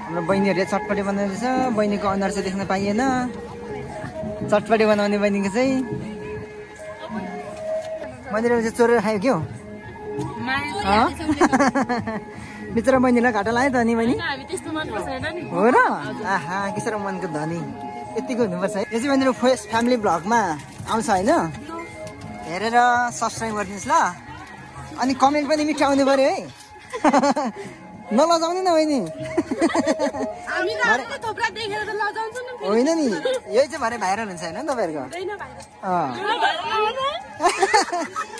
हाम्रो बहिनीहरूले चटपटी बनाउँदैछ। बहिनीको अनुहार चाहिँ देख्न पाइएन। चटपटी बनाउने बहिनीको चाहिँ बहिनीले चाहिँ चोरेर खायो क्या बिचरा बहिनीलाई घाटा लाग्यो त नि बहिनी हो र। आहा किसारो मनको धनी यतिको हुनुपर्छ है। यो चाहिँ बहिनीको फ्यामिली भ्लगमा आउँछ होइन, हेरेर सब्सक्राइब गरिदिनुहोस् ल। अनि कमेन्ट पनि मिठो आउनु पर्यो है नलजाउने न बहिनी होइन नि, यही चाहिँ भरे भाइरल हुन्छ होइन तपाईँहरूको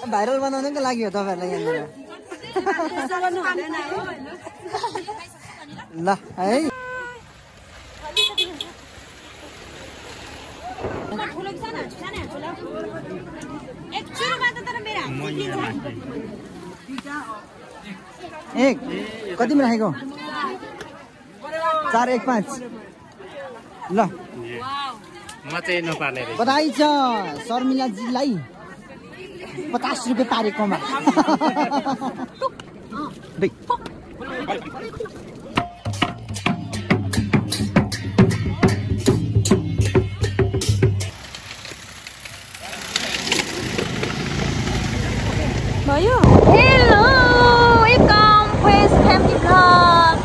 भाइरल बनाउनुको लागि हो तपाईँहरूलाई यहाँनिर ल है। एक कतिमा राखेको 4 1 5 ल म चाहिँ नपार्ने रे। बधाई छ शर्मिलाजीलाई 50 रुपियाँ पारेकोमा। भयो। Hello welcome face family vlog.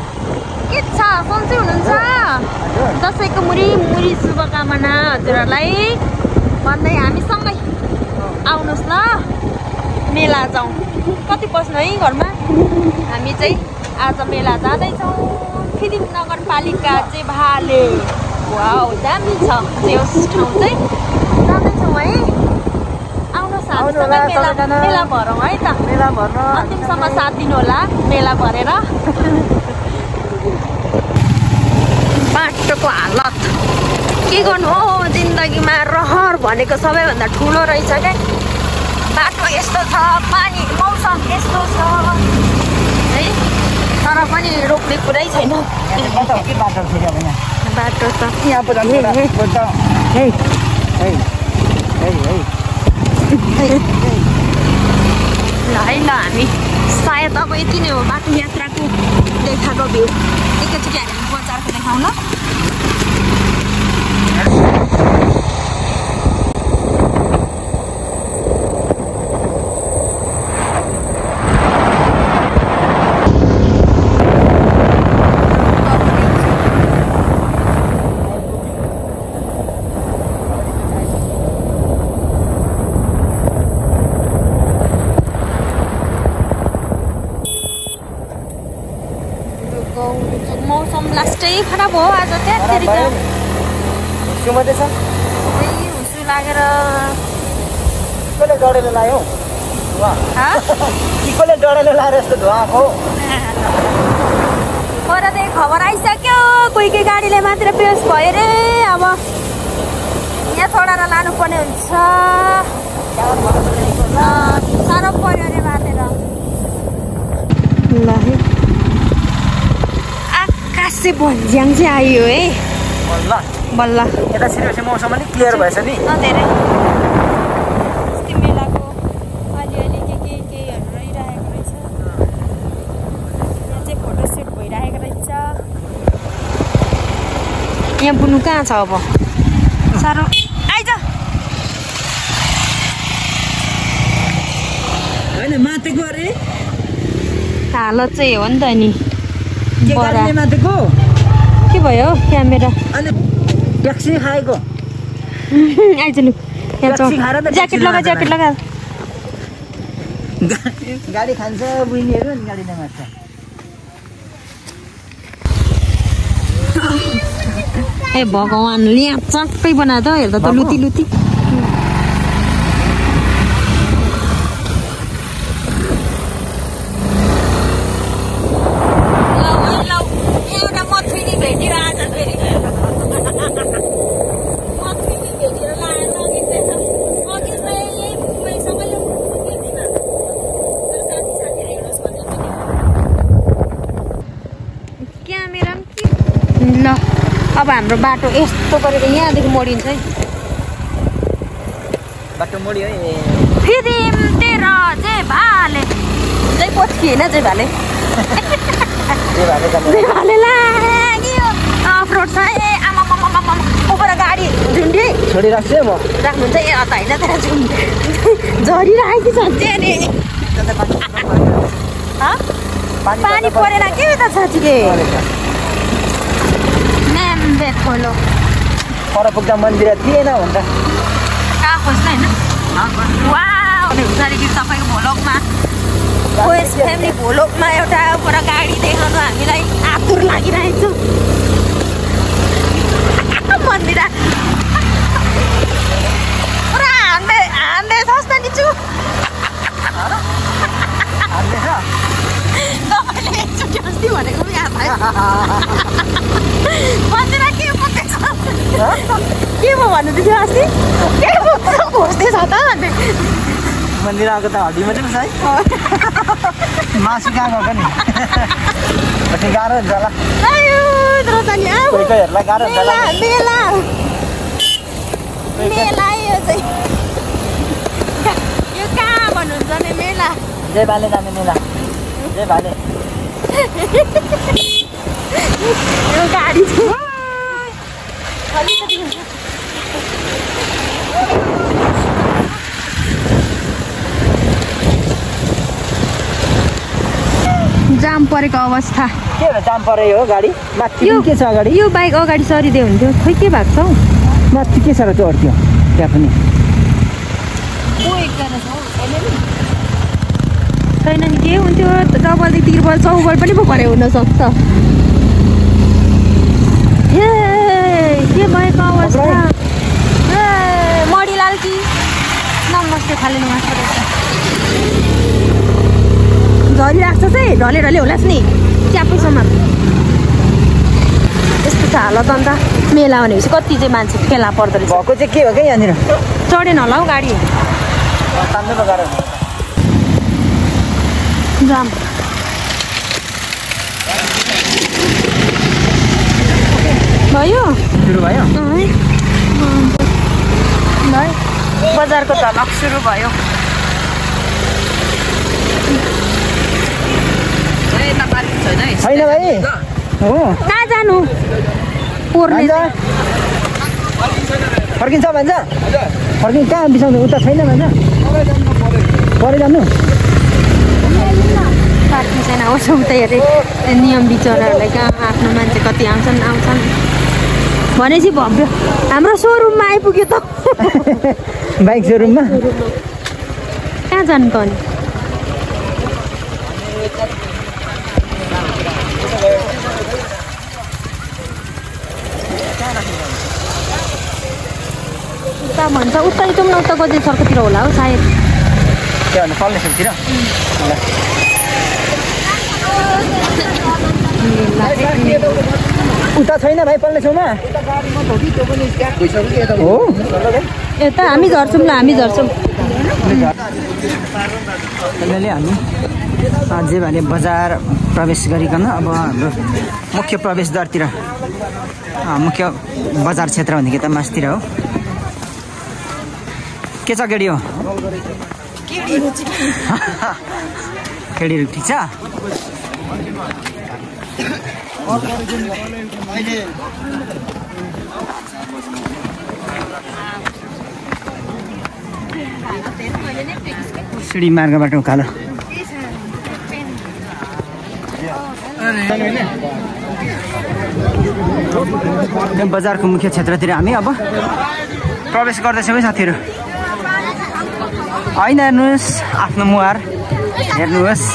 के छ सन्चै हुनुहुन्छ? दसैँको मुरी मुरी शुभकामना हजुरहरूलाई भन्दै हामीसँगै आउनुहोस् ल मेला जाउँ। कति बस्नु है घरमा? हामी चाहिँ आज मेला जाँदैछौँ। फिदिम नगरपालिका चाहिँ भाले वाउ दामी छ त्यस ठाउँ चाहिँ जाँदैछौँ है। मेला भरौँ है त, मेला भर्न अन्तिमसम्म साथ दिनु होला मेला भरेर। बाटोको हालत के गर्नु हो, जिन्दगीमा रहर भनेको सबैभन्दा ठुलो रहेछ क्या। बाटो यस्तो छ, पानी मौसम यस्तो छ है, तर पनि रोक्ने कुरै छैन। बाटो छ ल है ल। हामी सायद अब यति नै हो बाटो यात्राको देखाएको भ्यू। एकैचोटि हामी बजारको देखाउँ ल। मौसम लास्टै खराब हो आज त्यहाँखेरि त हुसु लागेर डढेलो लाग्यो यस्तो धुवाको पर त्यही खबर आइसक्यो। कोही कोही गाडीले मात्र बेहोस भयो रे। अब यहाँ छोडेर लानुपर्ने हुन्छ। साह्रो पर्यो अरे बाटेर ल है। आकाशे भन्ज्याङ चाहिँ आयो है बल्ल बल्ल। यता छिरेपछि मौसम अलिक क्लियर भएछ नि। धेरै अस्ति मेलाको अलिअलि केहरू रहिरहेको रहेछ। यहाँ चाहिँ फोटोसुट भइरहेको रहेछ। यहाँ बुनु कहाँ छ अब? साह्रो आइज होइन मातेको अरे हालत चाहिँ हो नि त नि। मातेको के भयो क्यामेरा? ट्याक्सी खाएको आइज लु ज्याकेट लगा ज्याकेट लगा। गाडी खान्छ बुइनीहरू अनि गाडीले मार्छ। ए भगवान्ले यहाँ चट्टै बनायो त, हेर्दा त लुती लुती। ल अब हाम्रो बाटो यस्तो गरेर यहाँदेखि मोडिन्छ है। बाटो मोडियो है। फिदिम तेरा जय भाले जय पोथी होइन जय भाले। जय भाले लाग्यो। छोडिराख्छु है म राख्नुहुन्छ ए अत होइन तर झरिरहेको छ नि पानी परेर के त साँच्चीले म्याम्बे खोलो पर पुग्दा मन्दिर थिएन भन्छ कहाँ खोज्छ होइन वाउ हुँदाखेरि तपाईँको भोलकमा वेस्ट फ्यामिली भोलकमा एउटा पर गाडी देखाउनु हामीलाई आतुर लागिरहेको छ मन्दिर पुरा हान्दै छस् त निचु तपाईँले एकचोटि अस्ति भनेको पनि याद भयो मन्दिर के पुग्दैछ के पो भन्नुहुँदै थियो अस्ति के खोज्दैछ त भन्दै मन्दिर आएको त हड्डी मात्रै छ है मासु कहाँ गएको नि पछि गाह्रो हुन्छ होला कोही कोहीहरूलाई गाह्रो हुन्छ होला मेला यो चाहिँ यो कहाँ भन्नुहुन्छ नि मेला जय भाले जाने मेला जय भाले यो गाडी जाम परेको अवस्था के हो जाम पऱ्यो हो गाडी माथि के छ अगाडि यो बाइक अगाडि सरिदियो हुन्थ्यो खोइ के भएको छ हौ माथि के छ र चढ्थ्यो त्यहाँ पनि छैन नि के हुन्थ्यो डबलदेखि त्रिबल चौबल पनि पो परे हुनसक्छ ए के भएको अवस्था ए मडिलाल कि नमस्ते खाले झरिरहेको छ चाहिँ ढले ढले होलास् नि च्यापैसम्म यस्तो छ हालत अन्त मेला भनेपछि कति चाहिँ मान्छे फेला पर्दो रहेछ भएको चाहिँ के हो क्या यहाँनिर चढेन होला हौ गाडी जाम भयो सुरु भयो बजारको झलक सुरु भयो छैन भाइ हो कहाँ जानु पोर्ने फर्किन्छ भन्छ फर्किन्छ कहाँ बिसाउनु उता छैन भन्छ परे जानु पार्किङ छैन आउँछ उता हेरे नियम बिचराहरूलाई कहाँ आफ्नो मान्छे कति आउँछन् भनेपछि भव्य हाम्रो सोरुममा आइपुग्यो त बाइक सोरुममा कहाँ जानु त अनि उता भन्छ उता जाउँ न उता गजे सर्कतिर होला हौ सायद के भन्नु कलेजतिर उता छैन भाइ पल्ले छेउमा हो यता हामी झर्छौँ ल हामी झर्छौँ त्यसैले हामी अझै भने बजार प्रवेश गरिकन अब हाम्रो मुख्य प्रवेशद्वारतिर मुख्य बजार क्षेत्र भनेको त मासतिर हो के छ केडी हो केडीहरू ठिक छ सिडी मार्गबाट उकालो बजारको मुख्य क्षेत्रतिर हामी अब प्रवेश गर्दैछौँ है साथीहरू होइन हेर्नुहोस् आफ्नो मुहार हेर्नुहोस्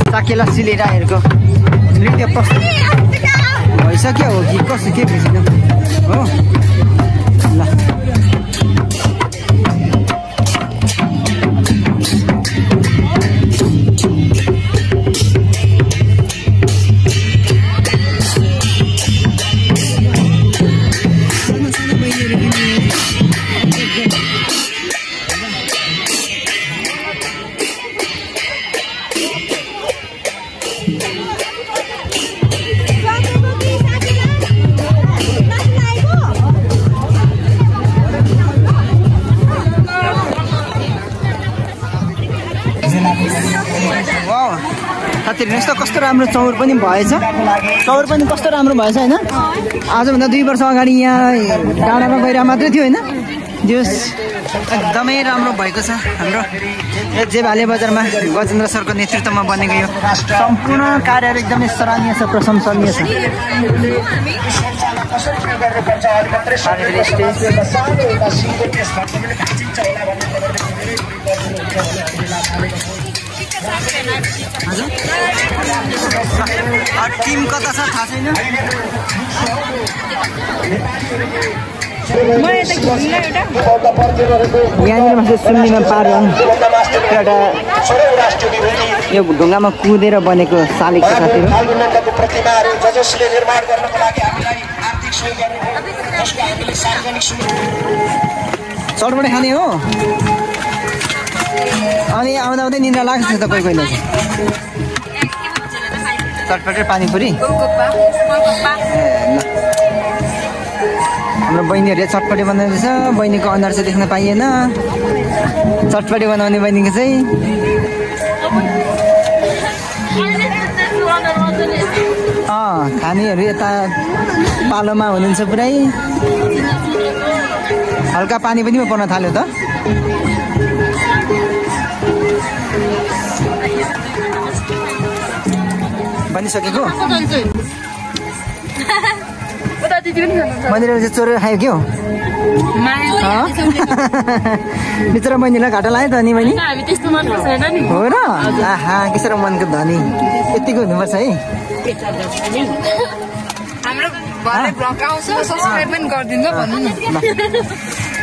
साकेला सिलेराहरूको नृत्य प्रस्तुत भइसक्यो हो कि कसो के बुझिनु हो ल यतातिर हेर्नुहोस् त कस्तो राम्रो चौर पनि भएछ। चौर पनि कस्तो राम्रो भएछ होइन। आजभन्दा 2 वर्ष अगाडि यहाँ डाँडामा गइरहेको मात्रै थियो होइन। दियोस् एकदमै राम्रो भएको छ। हाम्रो जेभाले बजारमा गजेन्द्र सरको नेतृत्वमा बनेको यो सम्पूर्ण कार्यहरू एकदमै सराहनीय छ, प्रशंसनीय छ। टिम कता छ थाहा छैन। यहाँनिर मान्छे सुन्नीमा पार्यो एउटा यो ढुङ्गामा कुदेर बनेको शालिग छ साथीहरू। चटपटे खाने हो अनि आउँदा आउँदै निन्द्रा लाग्छ त कोही कोहीले। चटपटे पानीपुरी हाम्रो बहिनीहरूले चटपटे बनाउँदैछ। बहिनीको अनुहार चाहिँ देख्न पाइएन। चटपटे बनाउने बहिनीको चाहिँ खानेहरू यता पालोमा हुनुहुन्छ पुरै। हल्का पानी पनि पर्न थाल्यो त। बनिसकेको मन्दिरले चाहिँ चोरेर खायो क्या हो। बिचरा बहिनीलाई घाटा लाग्यो त नि बहिनी हो र। आहा किसारो मनको धनी यतिको हुनुपर्छ है। यो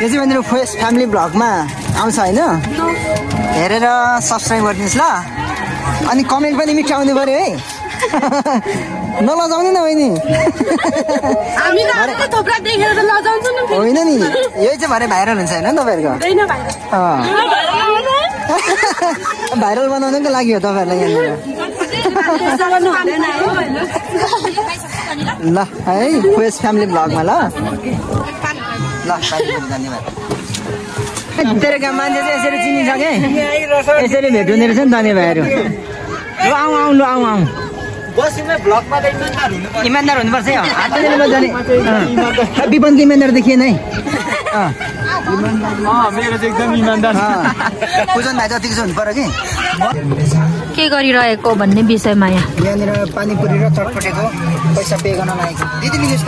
चाहिँ बहिनीहरू फेस फ्यामिली ब्लगमा आउँछ होइन। हेरेर सब्सक्राइब गरिदिनुहोस् ल। अनि कमेन्ट पनि मिठो आउनु पऱ्यो है। नलजाउने न बहिनी। होइन नि यही चाहिँ भरे भाइरल हुन्छ होइन तपाईँहरूको। भाइरल बनाउनुको लागि हो तपाईँहरूलाई यहाँनिर। ल है फेस फ्यामिली ब्लगमा ल। धन्यवाद। तेरो मान्छे चाहिँ यसरी चिनिसके यसरी भेट हुने रहेछ नि त नि भाइहरू। ल आउँ आउँ ल आउँ आउँ। इमान्दार हुनुपर्छ है। विपनको इमान्दार देखिएन है। मेरो चाहिँ एकदम इमान्दार। पूजन भाइ जतिको चाहिँ हुनु पर्यो कि। के गरिरहेको भन्ने विषयमा यहाँनिर पानीपुरी र चटपटेको पैसा पे गर्न लागेको। दिदी लिनुहोस् त।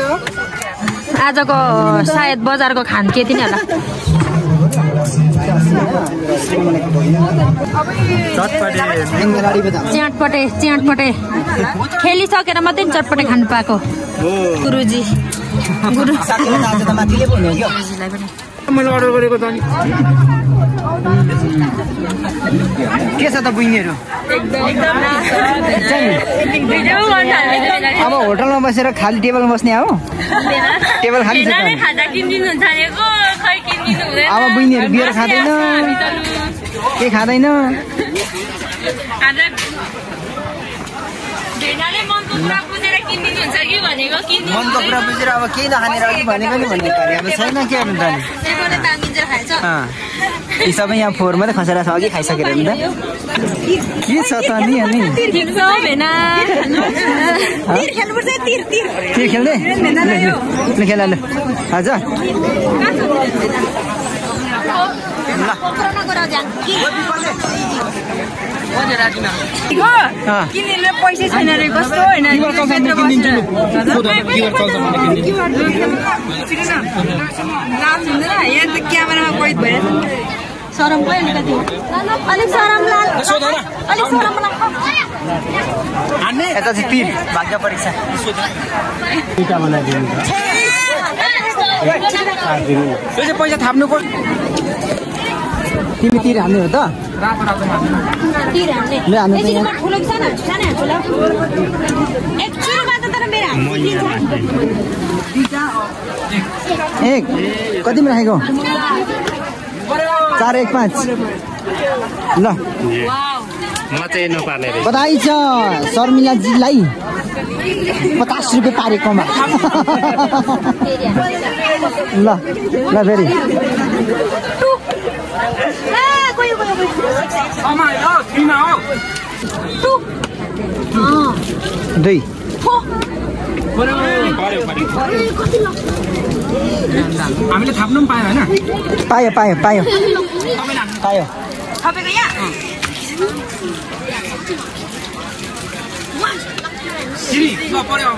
आजको सायद बजारको खान के थिएन होला। च्याटपटे च्याटपटे खेलिसकेर मात्रै चटपटे खानु पाएको गुरुजी। मैले अर्डर गरेको त नि के छ त बहिनीहरू। अब होटलमा बसेर खाली टेबलमा बस्ने हो। टेबल खाली छ। अब बहिनीहरू बियर खाँदैन के खाँदैन। मनको कुरा बुझेर अब केही नखानेर अघि भनेको नि भन्ने पारि अब छैन के गर्नु त नि। यी सबै यहाँ फोहोर मात्रै खसेर छ। अघि खाइसकेर नि त के छ त नि अनि तिर खेल्ने ल खेला ल हजुर। किनेर पैसा छैन रे कस्तो होइन। क्यामेरामा कैद भइरहेछ सरम भयो अलिकति। अलिक सरम लाल अलिक सरम यता चाहिँ तिर भाग्य परीक्षा। पैसा थाप्नु पर्छ। तिमी तिर हान्ने हो त। एक कतिमा राखेको 4 1 5 ल। बधाई छ शर्मिलाजीलाई 50 रुपियाँ पारेकोमा। ल ल फेरि 2 हामीले थाप्नु पनि पायो हैन पायो पायो पायो पायो थपेको यहाँ सिरी ल पर्यो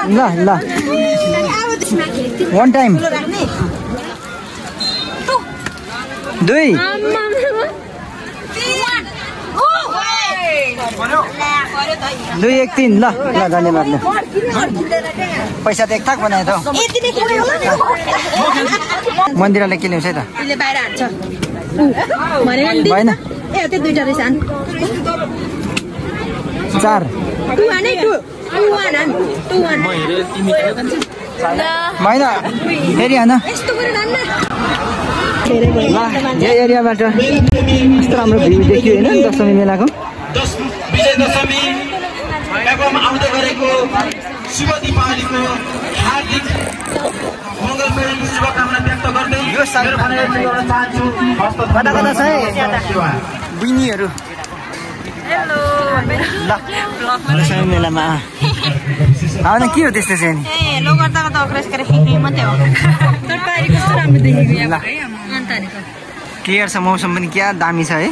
ल ल 1 टाइम 2 2 1 3 ल ल धन्यवाद ल पैसा त एक थाक बनाए त मन्दिरले के ल्याउँछ है त भएन 4 भएन फेरि हान यो एरियाबाट यस्तो राम्रो भ्यू देखियो होइन दशमी मेलाको विजय दशमी एवं आउँदै गरेको शुभ दीपावलीको हार्दिक मङ्गलमय शुभकामना व्यक्त गर्दै यो कता कता छ है बुइनीहरू दशमी मेलामा आउन के हो त्यस्तो चाहिँ क्लियर छ मौसम पनि क्या दामी छ है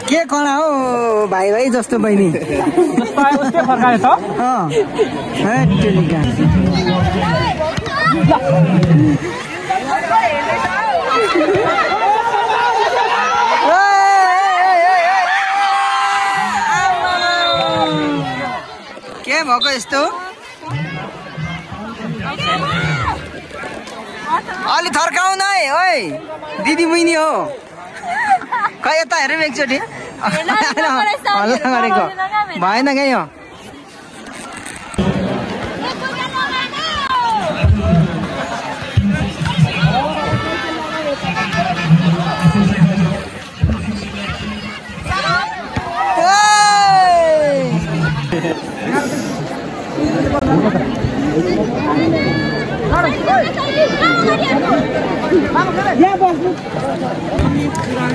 के कला हो भाइ भाइ जस्तो बहिनी के भएको यस्तो अलि थर्काउन है ओइ दिदी बहिनी हो खै यता हेरौँ एकचोटि हल्ला गरेको भएन क्या यो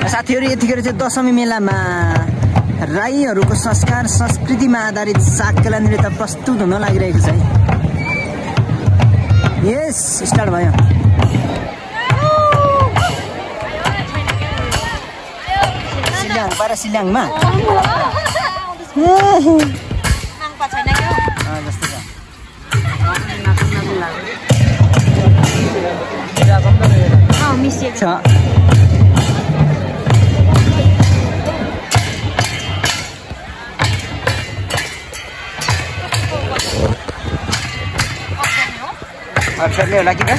साथीहरू यतिखेर चाहिँ दशमी मेलामा राईहरूको संस्कार संस्कृतिमा आधारित साकेला नृत्य प्रस्तुत हुन लागिरहेको छ है यस स्टार्ट भयो सिल्याङ पारा सिल्याङमा छ फेर्ने होला कि त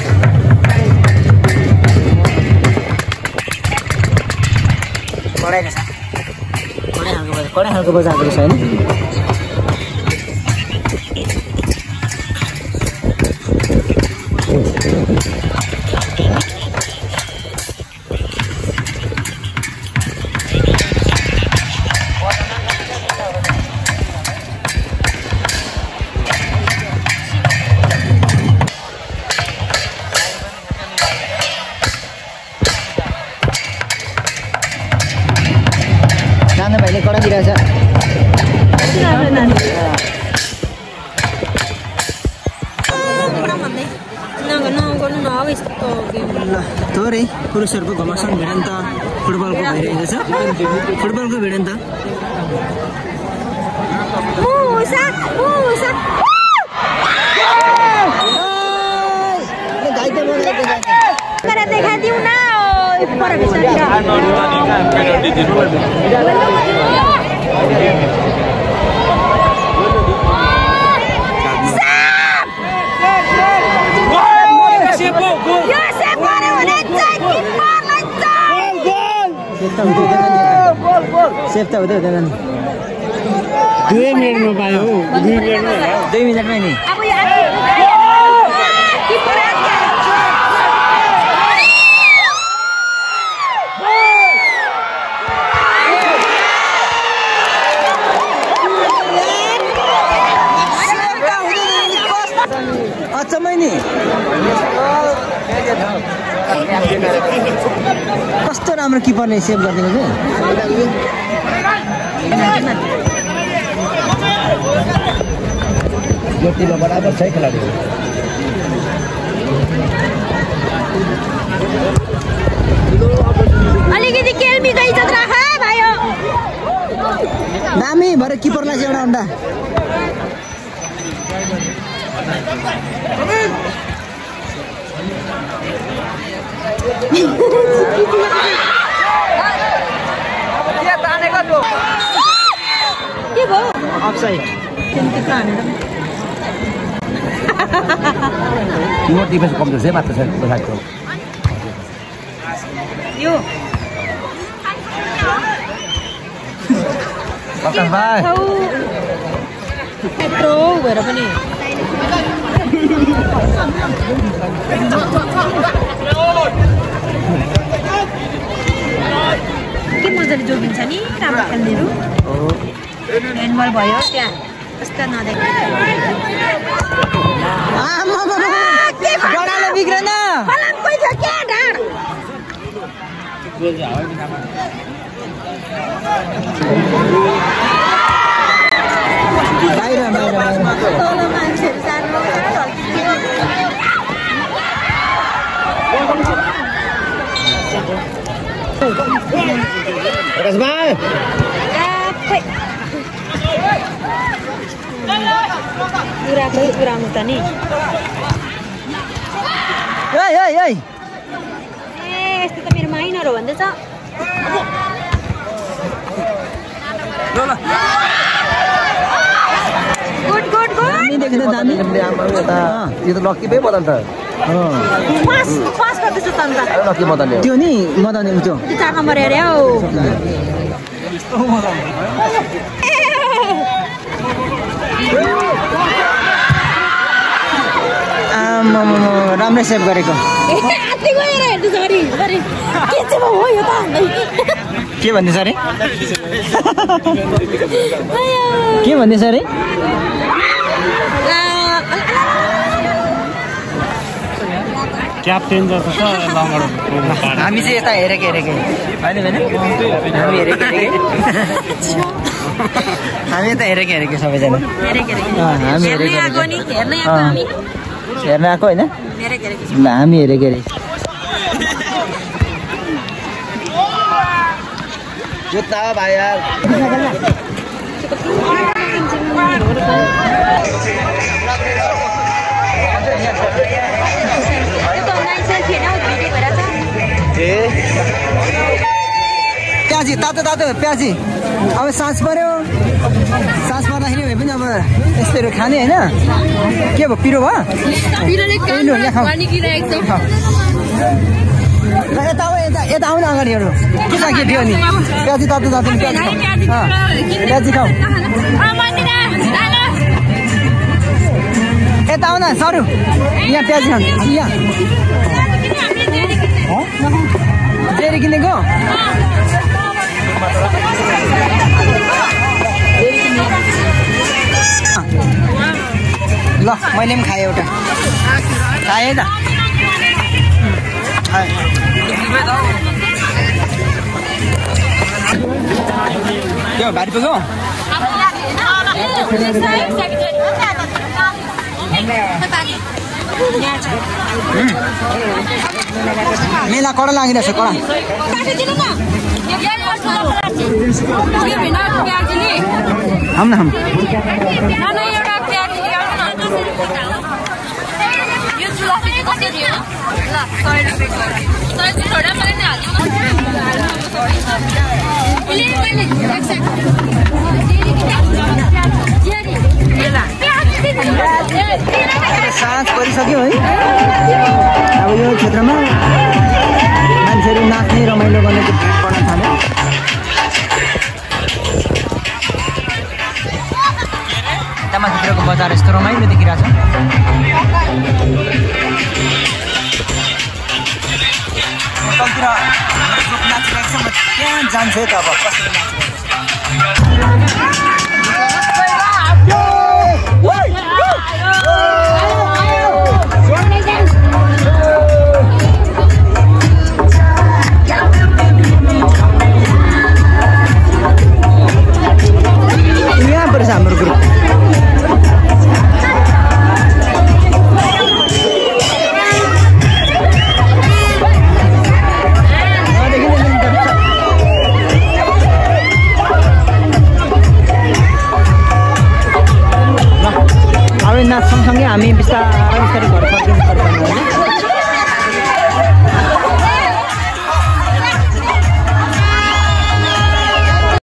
कडै खालको बजाएको रहेछ होइन भाइले कडा दिइरहेछ थोरै पुरुषहरूको घमासान भिडन्त फुटबलको भइरहेको छ फुटबलको भिडन्त सेफ त हुँदैन 2 मिनेटमा पायो 2 मिनेटमै नि यस्तो राम्रो किपरले सेभ गरिदिएको यो टिममा बराबर छ खेलाडी अलिकति केल्मी इज्जत राख भाइयो दामी भरे किपरलाई चाहिँ एउटा अन्डा के भयो अफसाइड तिम्रो डिफेन्स कमजोर छ मात्र छ बसाको यो कप्तान भाइ यत्रो भएर पनि के मजाले जोगिन्छ नि राम्रो खेल्नेहरू ह्यान्डबल भयो त्यहाँ कस्तो नदेख्ने गडाले बिग्रेन बाहिर मान्छेहरू सानो प्रकाश भाइ पुरानो त नि यस्तो त मेरो माइनर हो भन्दैछ गुड गुड गुड त्यो त लक्की पो मदन त पास गर्दैछ त अन्त लक्की मदनले त्यो नि मदन त्यो 4 नम्बर हेरे हौ राम्रो सेभ गरेको के भन्दैछ अरे के भन्दैछ अरे क्याप्टेन जस्तो छ हामी चाहिँ यता हेरेको होइन हामी यता हेरेको सबैजना हामी हेर्न आएको होइन ल हामी हेरेको अरे जुत्ता भाइ यार प्याजी तातो प्याजी अब सास पर्यो सास पर्दाखेरि भए पनि अब यस्तोहरू खाने होइन के भयो पिरो भयो यता आउनु अगाडिहरू के छ के थियो नि प्याजी तातो प्याजी खाऊ यता आउन सरू यहाँ प्याजी खानु यहाँ जेरी किनेको ल मैले पनि खाएँ एउटा खाएँ त त्यो भारी पुग्यो मेला कडा लागिरहेछ कडा हम साँझ परिसक्यो है अब यो क्षेत्रमा मान्छेहरू नाच्ने रमाइलो गर्न थाल्यो माथितिरको बजार यस्तो रमाइलो देखिरहेछ तलतिर नाचिरहेको छ म त्यहाँ जान्छु है त अब कसरी नाचिरहेको छ